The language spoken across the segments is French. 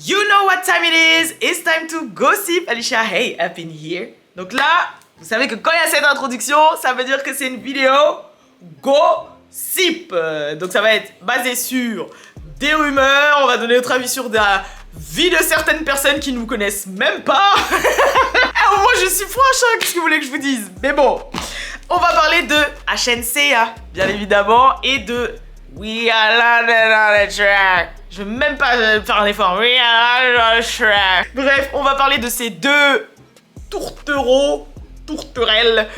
You know what time it is? It's time to gossip. Alicia, hey, up in here. Donc là, vous savez que quand il y a cette introduction, ça veut dire que c'est une vidéo gossip. Donc ça va être basé sur des rumeurs, on va donner notre avis sur la vie de certaines personnes qui nous connaissent même pas. Moi je suis franche, hein, qu'est-ce que vous voulez que je vous dise? Mais bon, on va parler de HNCA, bien évidemment, et de We Are on the Track. Je vais même pas faire un effort. We Are on the Track. Bref, on va parler de ces deux tourterelles,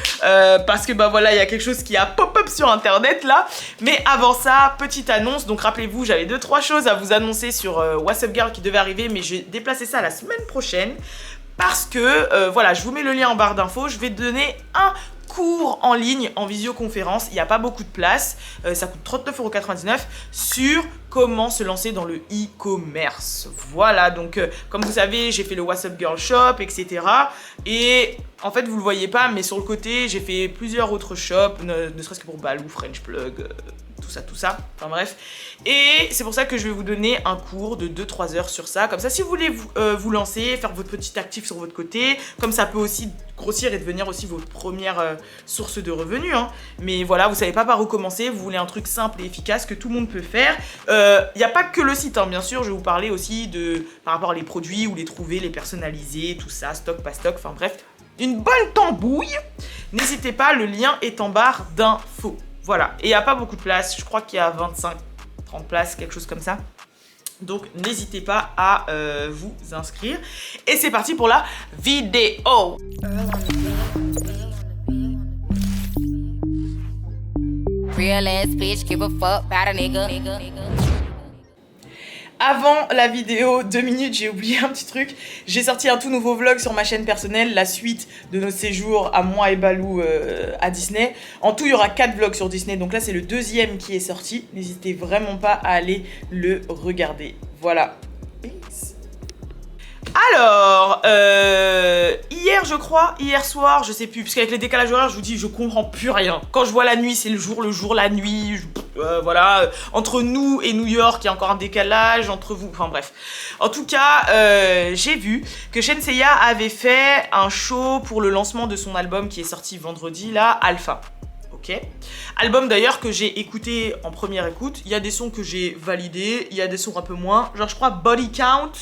parce que bah voilà, il y a quelque chose qui a pop-up sur internet là. Mais avant ça, petite annonce. Donc rappelez-vous, j'avais 2-3 choses à vous annoncer sur What's Up Girl qui devait arriver, mais je vais déplacer ça la semaine prochaine. Parce que, voilà, je vous mets le lien en barre d'infos. Je vais donner un cours en ligne, en visioconférence. Il n'y a pas beaucoup de place. Ça coûte 39,99 € sur comment se lancer dans le e-commerce. Voilà, donc comme vous savez, j'ai fait le What's Up Girl Shop, etc. Et en fait, vous le voyez pas, mais sur le côté, j'ai fait plusieurs autres shops, ne serait-ce que pour Balou, French Plug, tout ça, enfin bref. Et c'est pour ça que je vais vous donner un cours de 2-3 heures sur ça. Comme ça, si vous voulez vous lancer, faire votre petit actif sur votre côté, comme ça peut aussi grossir et devenir aussi votre première source de revenus. Hein. Mais voilà, vous savez pas par où commencer, vous voulez un truc simple et efficace que tout le monde peut faire. Il n'y a pas que le site, hein, bien sûr, je vais vous parler aussi de par rapport à les produits, où les trouver, les personnaliser, tout ça, stock, pas stock, enfin bref. Une bonne tambouille. N'hésitez pas, le lien est en barre d'infos. Voilà, et il n'y a pas beaucoup de place, je crois qu'il y a 25-30 places, quelque chose comme ça. Donc n'hésitez pas à vous inscrire. Et c'est parti pour la vidéo. Real ass bitch, give a fuck about a nigga. Avant la vidéo, 2 minutes, j'ai oublié un petit truc. J'ai sorti un tout nouveau vlog sur ma chaîne personnelle, la suite de notre séjour à moi et Balou à Disney. En tout, il y aura 4 vlogs sur Disney, donc là c'est le 2e qui est sorti. N'hésitez vraiment pas à aller le regarder. Voilà. Peace. Alors, hier soir, je sais plus, parce qu'avec les décalages horaires, je vous dis, je comprends plus rien. Quand je vois la nuit, c'est le jour, la nuit, voilà. Entre nous et New York, il y a encore un décalage, entre vous, enfin bref. En tout cas, j'ai vu que Shenseea avait fait un show pour le lancement de son album qui est sorti vendredi, là, Alpha. Ok. Album d'ailleurs que j'ai écouté en première écoute. Il y a des sons que j'ai validés, il y a des sons un peu moins. Genre, je crois Body Count.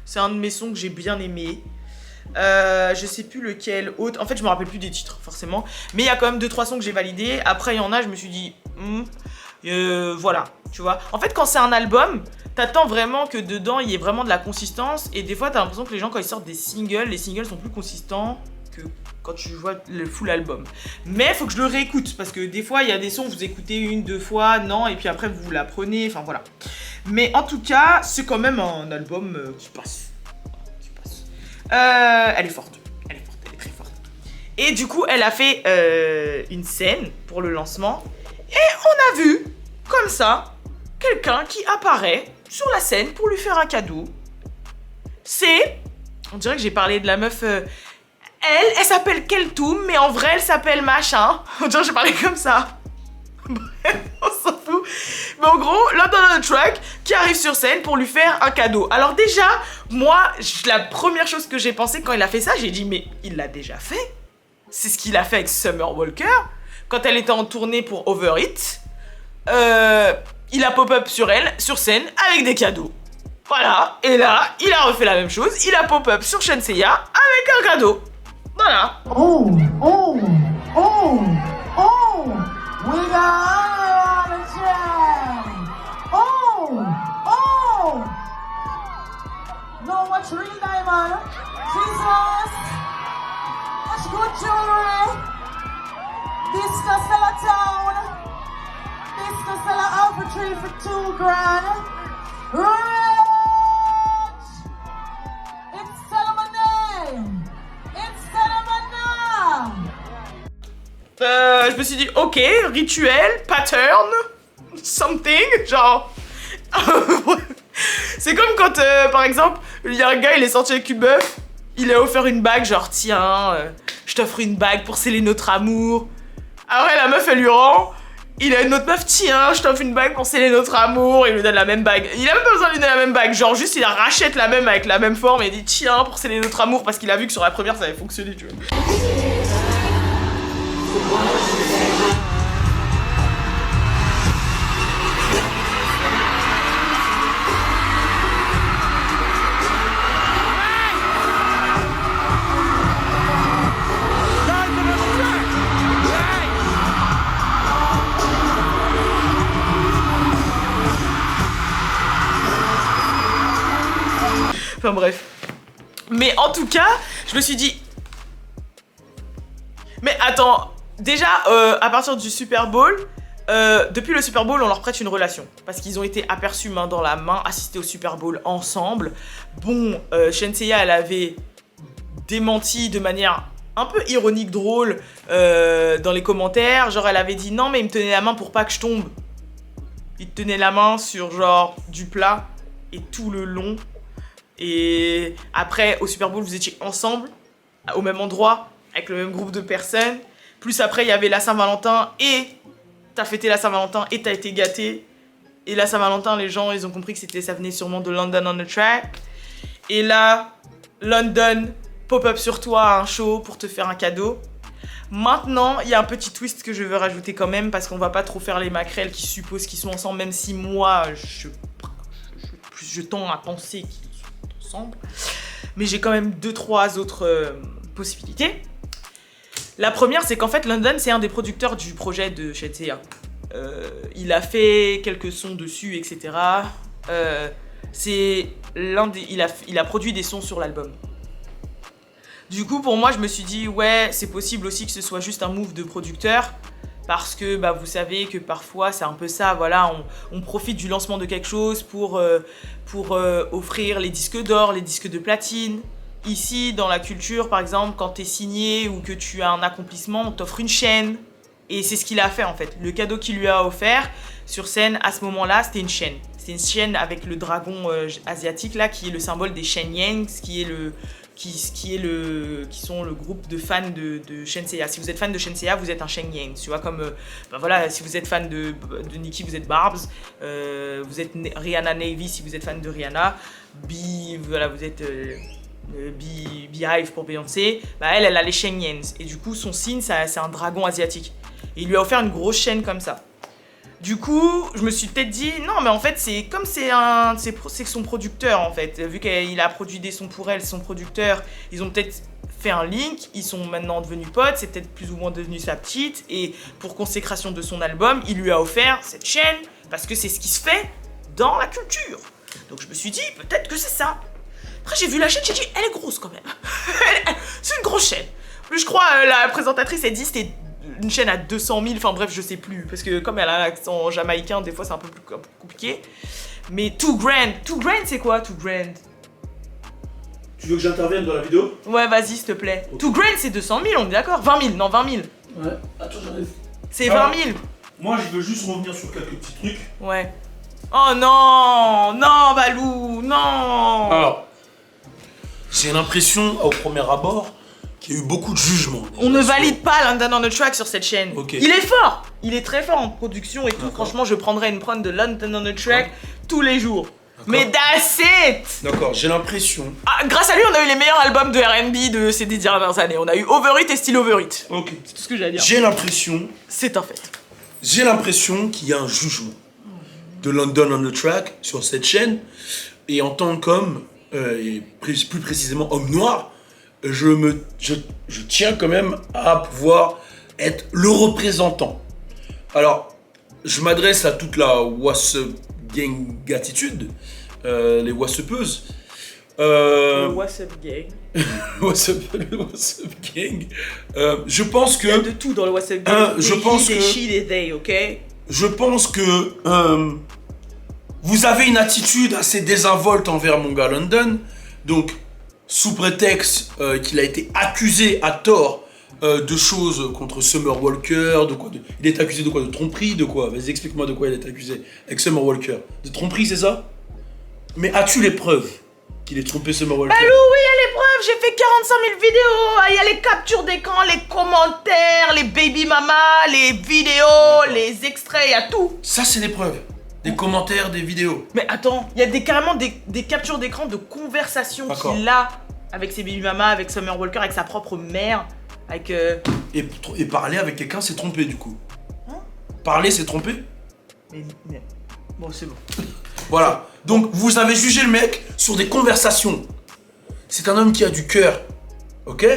C'est un de mes sons que j'ai bien aimé. Je sais plus lequel autre. En fait, je me rappelle plus des titres, forcément. Mais il y a quand même 2-3 sons que j'ai validés. Après, il y en a, je me suis dit, voilà, tu vois. En fait, quand c'est un album, t'attends vraiment que dedans, il y ait vraiment de la consistance. Et des fois, t'as l'impression que les gens, quand ils sortent des singles, les singles sont plus consistants que quand tu vois le full album. Mais il faut que je le réécoute. Parce que des fois, il y a des sons, vous écoutez 1-2 fois, non. Et puis après, vous la prenez, enfin voilà. Mais en tout cas, c'est quand même un album qui passe. Elle est forte. Elle est très forte. Et du coup, elle a fait une scène pour le lancement. Et on a vu, comme ça, quelqu'un qui apparaît sur la scène pour lui faire un cadeau. C'est... On dirait que j'ai parlé de la meuf... Elle s'appelle Keltoum, mais en vrai, elle s'appelle machin. On dirait que j'ai parlé comme ça. Bref, on s'en fout. Mais en gros, Love on the Track qui arrive sur scène pour lui faire un cadeau. Alors déjà, moi, la première chose que j'ai pensé quand il a fait ça, j'ai dit mais il l'a déjà fait. C'est ce qu'il a fait avec Summer Walker quand elle était en tournée pour Over It. Il a pop-up sur elle, sur scène, avec des cadeaux. Voilà, et là, il a refait la même chose. Il a pop-up sur Shenseea avec un cadeau. Voilà. Oh, we got a jam. No, what's real diamond? Jesus. That's good jewelry. Disco Stella Town. Disco Stella Alpha Tree for $2 grand. Rich. It's Solomon name. It's Solomon name. Je me suis dit, ok, rituel, pattern, something, genre... C'est comme quand, par exemple, il y a un gars, il est sorti avec une meuf, il a offert une bague, genre, tiens, je t'offre une bague pour sceller notre amour. Après, la meuf, elle lui rend Il a une autre meuf, tiens, je t'offre une bague pour sceller notre amour, il lui donne la même bague. Il a même pas besoin de lui donner la même bague, genre juste il rachète la même avec la même forme et il dit tiens pour sceller notre amour parce qu'il a vu que sur la première ça avait fonctionné, tu vois. Enfin bref. Mais en tout cas, je me suis dit... Mais attends, déjà, à partir du Super Bowl, depuis le Super Bowl, on leur prête une relation. Parce qu'ils ont été aperçus main dans la main, assistés au Super Bowl ensemble. Bon, Shenseea, elle avait démenti de manière un peu ironique, drôle, dans les commentaires. Genre, elle avait dit, non mais il me tenait la main pour pas que je tombe. Il te tenait la main sur genre du plat et tout le long. Et après, au Super Bowl, vous étiez ensemble, au même endroit, avec le même groupe de personnes. Plus après, il y avait la Saint-Valentin et t'as fêté la Saint-Valentin et t'as été gâté. Et la Saint-Valentin, les gens, ils ont compris que ça venait sûrement de London on the Track. Et là, London pop-up sur toi un show pour te faire un cadeau. Maintenant, il y a un petit twist que je veux rajouter quand même parce qu'on va pas trop faire les maquerelles qui supposent qu'ils sont ensemble, même si moi, je tends à penser qu'ils sont ensemble. Mais j'ai quand même 2-3 autres possibilités. La première, c'est qu'en fait, London, c'est un des producteurs du projet de Shenseea. Il a fait quelques sons dessus, etc. Il a produit des sons sur l'album. Du coup, pour moi, je me suis dit, ouais, c'est possible aussi que ce soit juste un move de producteur. Parce que, bah, vous savez que parfois, c'est un peu ça, voilà, on profite du lancement de quelque chose pour offrir les disques d'or, les disques de platine. Ici, dans la culture, par exemple, quand t'es signé ou que tu as un accomplissement, on t'offre une chaîne. Et c'est ce qu'il a fait, en fait. Le cadeau qu'il lui a offert sur scène, à ce moment-là, c'était une chaîne. C'était une chaîne avec le dragon asiatique, là, qui est le symbole des Shenyang, qui sont le groupe de fans de Shenseea. Si vous êtes fan de Shenseea, vous êtes un Shenyang. Tu vois, comme, ben voilà, si vous êtes fan de Nicki, vous êtes Barbs. Vous êtes Rihanna Navy, si vous êtes fan de Rihanna. Voilà, vous êtes... Beehive pour Beyoncé, bah elle a les Shenyans. Et du coup, son signe, c'est un dragon asiatique. Et il lui a offert une grosse chaîne comme ça. Du coup, je me suis peut-être dit, non, mais en fait, c'est comme c'est son producteur, en fait. Vu qu'il a produit des sons pour elle, son producteur, ils ont peut-être fait un link, ils sont maintenant devenus potes, c'est peut-être plus ou moins devenu sa petite. Et pour consécration de son album, il lui a offert cette chaîne, parce que c'est ce qui se fait dans la culture. Donc je me suis dit, peut-être que c'est ça. Après, j'ai vu la chaîne, j'ai dit, elle est grosse quand même. C'est une grosse chaîne. Je crois, la présentatrice, elle dit, c'était une chaîne à 200 000, enfin bref, je sais plus. Parce que comme elle a un accent jamaïcain, des fois, c'est un peu plus compliqué. Mais Too Grand, c'est quoi, Too Grand? Tu veux que j'intervienne dans la vidéo? Ouais, vas-y, s'il te plaît. Okay. Too Grand, c'est 200 000, on est d'accord? 20 000, non, 20 000. Ouais, attends, j'arrive. C'est 20 000. Moi, je veux juste revenir sur quelques petits trucs. Ouais. Oh non, non, Balou, non. Alors, j'ai l'impression, au premier abord, qu'il y a eu beaucoup de jugements. On ne valide pas London on the Track sur cette chaîne. Okay. Il est fort. Il est très fort en production et tout. Franchement, je prendrais une prod de London on the Track tous les jours. Mais that's it. D'accord, j'ai l'impression... Ah, grâce à lui, on a eu les meilleurs albums de R&B de ces 10 dernières années. On a eu Over It et Still Over It. Ok. C'est tout ce que j'ai à dire. J'ai l'impression... C'est un fait. J'ai l'impression qu'il y a un jugement de London on the Track sur cette chaîne. Et en tant qu'homme, et plus précisément homme noir, je tiens quand même à pouvoir être le représentant. Alors, je m'adresse à toute la WhatsApp gang attitude, les WhatsAppeuses. Le WhatsApp gang. WhatsApp gang. Je pense que... Il y a de tout dans le WhatsApp gang. Je pense des que... she, des they, ok? Je pense que vous avez une attitude assez désinvolte envers mon gars London. Donc, sous prétexte qu'il a été accusé à tort de choses contre Summer Walker, il est accusé de quoi? De tromperie, de quoi? Vas-y, explique-moi de quoi il est accusé avec Summer Walker. De tromperie, c'est ça? Mais as-tu les preuves? qu'il ait trompé Summer Walker. Balou, oui, il y a les preuves, j'ai fait 45 000 vidéos, il y a les captures d'écran, les commentaires, les baby mama, les vidéos, les extraits, il y a tout. Ça, c'est des preuves. Des commentaires, des vidéos. Mais attends, il y a carrément des captures d'écran de conversations D'accord. qu'il a avec ses baby mama, avec Summer Walker, avec sa propre mère, avec... Et parler avec quelqu'un, c'est tromper, du coup. Hein? Parler, c'est tromper. Mais... Bon, c'est bon. Voilà. Donc, vous avez jugé le mec sur des conversations. C'est un homme qui a du cœur. Ok?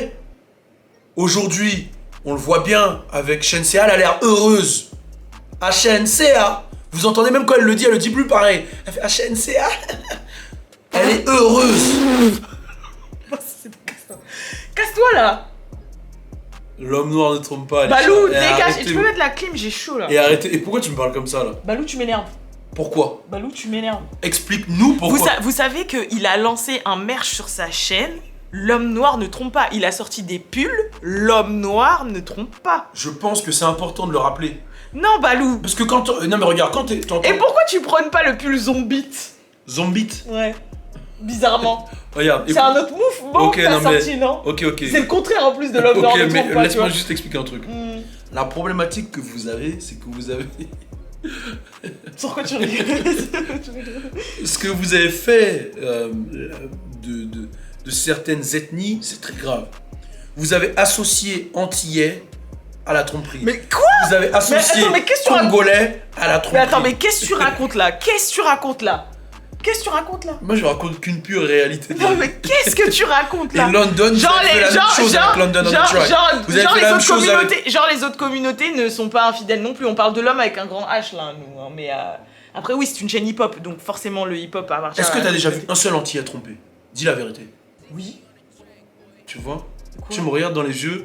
Aujourd'hui, on le voit bien avec Shenseea, elle a l'air heureuse. À Shenseea, vous entendez même quand elle le dit plus pareil. Elle fait à Shenseea. Elle est heureuse. Casse-toi là. L'homme noir ne trompe pas. Balou, Alicia. dégage. Et arrêtez, tu peux mettre la clim, j'ai chaud là. Et arrêtez. Et pourquoi tu me parles comme ça là? Balou, tu m'énerves. Pourquoi? Balou, tu m'énerves. Explique-nous pourquoi. Vous savez qu'il a lancé un merch sur sa chaîne. L'homme noir ne trompe pas. Il a sorti des pulls. L'homme noir ne trompe pas. Je pense que c'est important de le rappeler. Non, Balou. Parce que quand... Non mais regarde, quand t'entends... Et pourquoi tu prônes pas le pull zombie? Zombie. Ouais. Bizarrement. Regarde. C'est un autre mouvement que t'as sorti, non? Ok. C'est le contraire en plus de l'homme noir Ok, ne mais trompe pas, tu laisse-moi vois. juste expliquer un truc. La problématique que vous avez, c'est que vous avez... Sur quoi tu rigoles? Ce que vous avez fait de certaines ethnies, c'est très grave. Vous avez associé Antillais à la tromperie. Mais quoi? Vous avez associé attends, mais qu'est-ce que tu Congolais à la tromperie. Mais attends, mais qu'est-ce que tu racontes là? Qu'est-ce que tu racontes là? Qu'est-ce que tu racontes là? Moi, je raconte qu'une pure réalité. Non, mais qu'est-ce que tu racontes là? Et London, vous avez fait la même chose avec London on the Track. Vous avez fait la même chose avec... Genre les autres communautés ne sont pas infidèles non plus. On parle de l'homme avec un grand H là, nous. Hein, mais après, oui, c'est une chaîne hip-hop, donc forcément le hip-hop appartient. Est-ce que t'as déjà vu un seul Antillais tromper? Dis la vérité. Oui. Tu vois? Quoi? Tu me regardes dans les yeux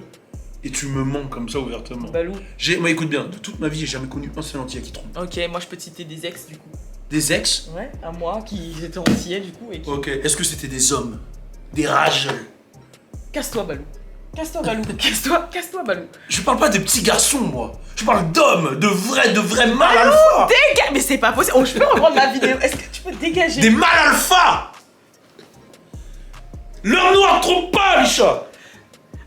et tu me mens comme ça ouvertement. Balou. Moi, écoute bien, de toute ma vie, j'ai jamais connu un seul Antillais qui trompe. Ok, moi je peux te citer des ex du coup. Des ex? Ouais, à moi qui étaient antillais du coup et qui... Ok. Est-ce que c'était des hommes? Des rageux? Casse-toi, Balou. Casse-toi, Balou. Casse-toi, Balou. Je parle pas des petits garçons, moi. Je parle d'hommes, de vrais mâles alpha. Mais c'est pas possible. Oh, je peux reprendre ma vidéo. Est-ce que tu peux dégager? Des mâles alpha. L'homme noir trompe pas, Alicia.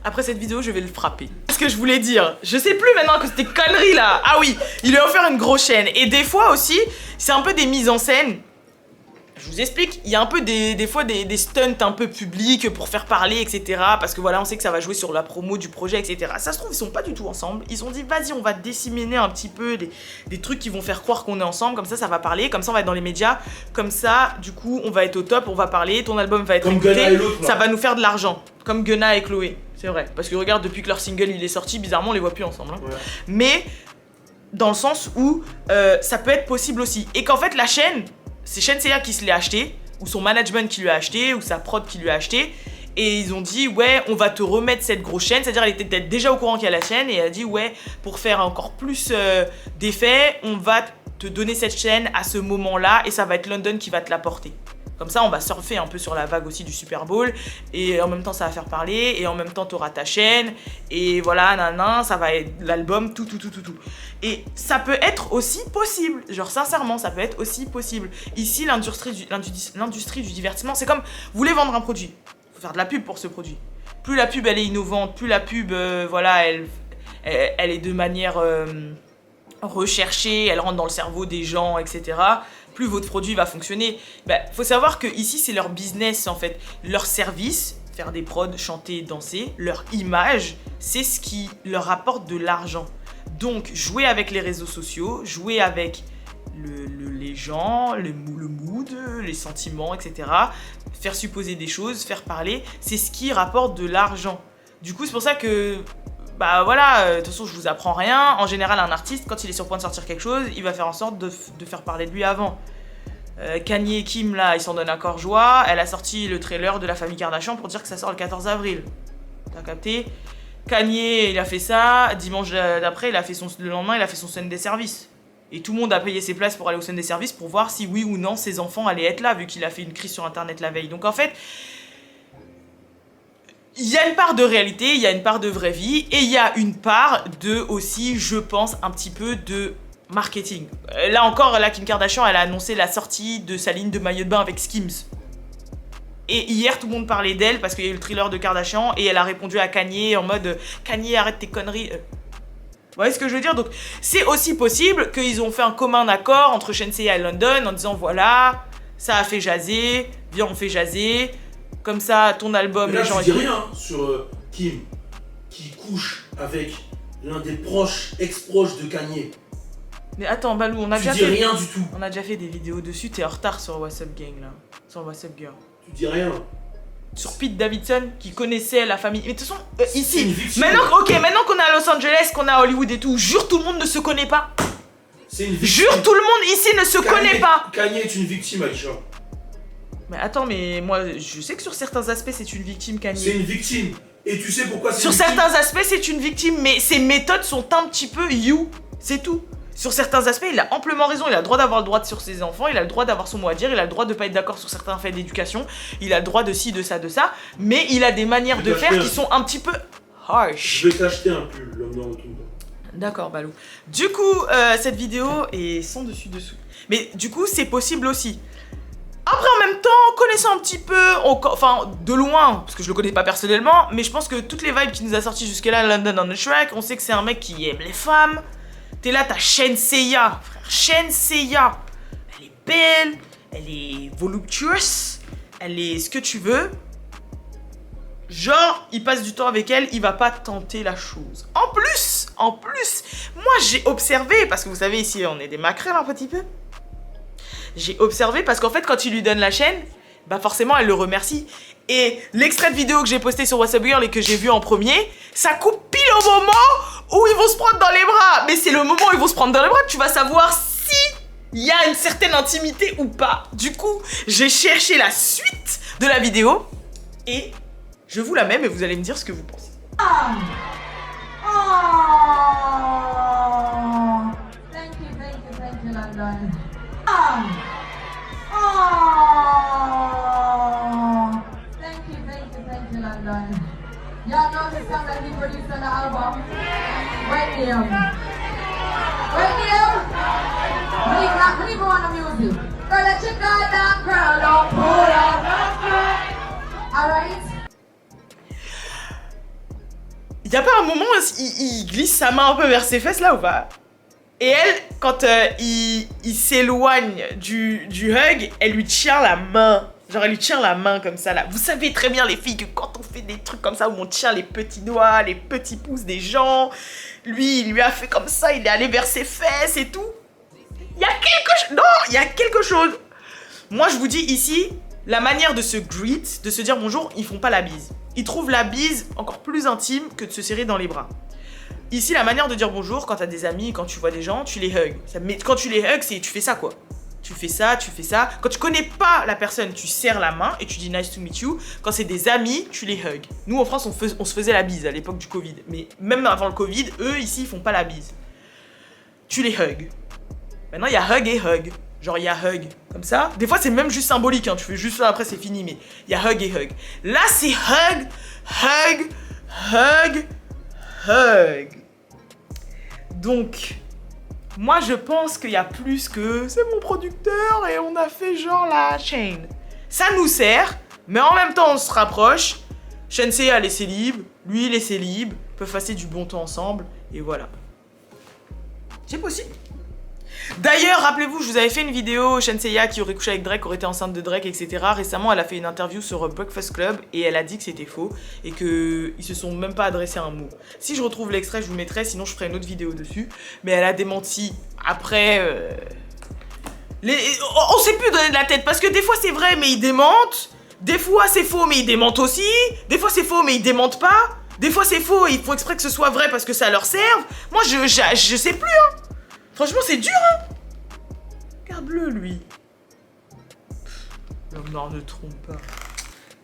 Après cette vidéo, je vais le frapper. Ce que je voulais dire, je sais plus maintenant que c'était conneries là. Ah oui, il lui a offert une grosse chaîne. Et des fois aussi, c'est un peu des mises en scène. Je vous explique, il y a un peu des fois des stunts un peu publics pour faire parler, etc. Parce que voilà, on sait que ça va jouer sur la promo du projet, etc. Ça se trouve, ils sont pas du tout ensemble. Ils ont dit, vas-y, on va disséminer un petit peu des trucs qui vont faire croire qu'on est ensemble. Comme ça va parler. Comme ça, on va être dans les médias. Comme ça, du coup, on va être au top, on va parler. Ton album va être Comme écouté. Gunna et l'autre, là. Ça va nous faire de l'argent. Comme Gunna et Chloé. C'est vrai. Parce que regarde, depuis que leur single il est sorti, bizarrement, on les voit plus ensemble. Hein. Ouais. Mais dans le sens où ça peut être possible aussi. Et qu'en fait, la chaîne, c'est Shenseea qui se l'est acheté, ou son management qui lui a acheté, ou sa prod qui lui a acheté. Et ils ont dit, ouais, on va te remettre cette grosse chaîne. C'est-à-dire, elle était peut-être déjà au courant qu'il y a la chaîne. Et elle a dit, ouais, pour faire encore plus d'effets, on va te donner cette chaîne à ce moment-là. Et ça va être London qui va te la porter. Comme ça, on va surfer un peu sur la vague aussi du Super Bowl. Et en même temps, ça va faire parler. Et en même temps, t'auras ta chaîne. Et voilà, nanan, ça va être l'album, tout. Et ça peut être aussi possible. Genre, sincèrement, ça peut être aussi possible. Ici, l'industrie du divertissement, c'est comme, vous voulez vendre un produit. Faut faire de la pub pour ce produit. Plus la pub, elle est innovante, plus la pub, voilà, elle est de manière recherchée, elle rentre dans le cerveau des gens, etc. Plus votre produit va fonctionner. Faut savoir que ici c'est leur business en fait, leur service, faire des prods, chanter, danser, leur image, c'est ce qui leur rapporte de l'argent. Donc jouer avec les réseaux sociaux, jouer avec les gens, le mood, les sentiments, etc. Faire supposer des choses, faire parler, c'est ce qui rapporte de l'argent. Du coup c'est pour ça que voilà, de toute façon je vous apprends rien. En général un artiste, quand il est sur le point de sortir quelque chose, il va faire en sorte de faire parler de lui avant. Kanye et Kim là, ils s'en donnent à corps joie. Elle a sorti le trailer de la famille Kardashian pour dire que ça sort le 14 avril. T'as capté? Kanye il a fait ça, dimanche d'après le lendemain il a fait son Sunday Service. Et tout le monde a payé ses places pour aller au Sunday Service pour voir si oui ou non ses enfants allaient être là, vu qu'il a fait une crise sur internet la veille. Donc en fait, il y a une part de réalité, il y a une part de vraie vie, et il y a une part de aussi, je pense, un petit peu de marketing. Là encore, Kim Kardashian, elle a annoncé la sortie de sa ligne de maillot de bain avec Skims. Et hier, tout le monde parlait d'elle parce qu'il y a eu le thriller de Kardashian et elle a répondu à Kanye en mode Kanye, arrête tes conneries. Vous voyez ce que je veux dire? Donc, c'est aussi possible qu'ils ont fait un commun accord entre Shenseea et London en disant voilà, ça a fait jaser, viens, on fait jaser. Comme ça, ton album, Mais là, les gens. tu dis rien sur Kim qui couche avec l'un des proches, ex-proches de Kanye. Mais attends, Balou, on a Tu déjà dis fait. rien du tout. On a déjà fait des vidéos dessus, t'es en retard sur WhatsApp Gang là. Sur WhatsApp Girl. Tu dis rien. Sur Pete Davidson qui connaissait la famille. Mais de toute façon, C'est ici, une victime. maintenant qu'on est à Los Angeles, qu'on est à Hollywood et tout, jure tout le monde ne se connaît pas. C'est une victime. Jure tout le monde ici ne se connaît pas. Kanye est une victime, Aïcha. Mais attends, mais moi je sais que sur certains aspects c'est une victime, C'est Kanye. une victime. Et tu sais pourquoi c'est Sur une victime? certains aspects c'est une victime, mais ses méthodes sont un petit peu you. C'est tout. Sur certains aspects, il a amplement raison, il a le droit d'avoir le droit sur ses enfants, il a le droit d'avoir son mot à dire, il a le droit de pas être d'accord sur certains faits d'éducation, il a le droit de ci, de ça, mais il a des manières de faire qui sont un petit peu harsh. Je vais t'acheter un pull, l'homme dans le tout. D'accord, Balou. Du coup, cette vidéo est sans dessus-dessous. Mais du coup, c'est possible aussi. Après, en même temps, connaissant un petit peu, enfin, de loin, parce que je le connais pas personnellement, mais je pense que toutes les vibes qu'il nous a sorties jusque-là, London on the Track, on sait que c'est un mec qui aime les femmes. T'es là, t'as Shenseea, frère. Shenseea. Elle est belle, elle est voluptueuse, elle est ce que tu veux. Genre, il passe du temps avec elle, il va pas tenter la chose. En plus, moi j'ai observé, parce que vous savez ici on est des maquerelles un petit peu. J'ai observé parce qu'en fait quand il lui donne la chaîne, bah forcément elle le remercie. Et l'extrait de vidéo que j'ai posté sur WhatsApp Girl et que j'ai vu en premier, ça coupe pile au moment où ils vont se prendre dans les bras. Mais c'est le moment où ils vont se prendre dans les bras que tu vas savoir si il y a une certaine intimité ou pas. Du coup, j'ai cherché la suite de la vidéo et je vous la mets et vous allez me dire ce que vous pensez. Oh, thank you, London. Oh, thank you, London. Y'all know the song that he produced on the album? Right there. Right there. When you go on the music. Girl, let you go down, girl, don't pull up. Alright? Y a pas un moment où il glisse sa main un peu vers ses fesses là ou pas? Et elle, quand il s'éloigne du hug, elle lui tient la main. Genre elle lui tient la main comme ça là. Vous savez très bien les filles que quand on fait des trucs comme ça où on tient les petits doigts, les petits pouces des gens, lui il lui a fait comme ça, il est allé vers ses fesses et tout. Il y a quelque chose. Non, il y a quelque chose. Moi je vous dis ici, la manière de se greet, de se dire bonjour, ils font pas la bise. Ils trouvent la bise encore plus intime que de se serrer dans les bras. Ici, la manière de dire bonjour, quand t'as des amis, quand tu vois des gens, tu les hugs. Mais quand tu les hugs, c'est tu fais ça quoi. Tu fais ça, tu fais ça. Quand tu connais pas la personne, tu serres la main et tu dis nice to meet you. Quand c'est des amis, tu les hugs. Nous en France, on se faisait la bise à l'époque du Covid. Mais même avant le Covid, eux ici, ils font pas la bise. Tu les hugs. Maintenant, il y a hug et hug. Genre, il y a hug comme ça. Des fois, c'est même juste symbolique. Hein. Tu fais juste ça, après, c'est fini. Mais il y a hug et hug. Là, c'est hug, hug, hug, hug. Donc, moi, je pense qu'il y a plus que c'est mon producteur et on a fait genre la chain. Ça nous sert, mais en même temps, on se rapproche. Shenseea, elle est célib. Lui, il est célib. Ils peuvent passer du bon temps ensemble. Et voilà. C'est possible. D'ailleurs, rappelez-vous, je vous avais fait une vidéo, Shenseea qui aurait couché avec Drake, aurait été enceinte de Drake, etc. Récemment, elle a fait une interview sur Breakfast Club et elle a dit que c'était faux et qu'ils se sont même pas adressés un mot. Si je retrouve l'extrait, je vous le mettrai, sinon je ferai une autre vidéo dessus. Mais elle a démenti. Après, on sait plus donner de la tête parce que des fois c'est vrai, mais ils démentent. Des fois c'est faux, mais ils démentent aussi. Des fois c'est faux, mais ils démentent pas. Des fois c'est faux et il faut exprès que ce soit vrai parce que ça leur serve. Moi, je sais plus, hein. Franchement, c'est dur, hein. Regarde-le, lui. L'homme noir ne trompe pas.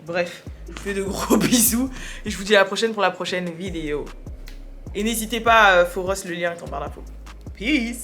Bref, je vous fais de gros bisous. Et je vous dis à la prochaine pour la prochaine vidéo. Et n'hésitez pas, Foros, le lien est en barre d'infos. Peace.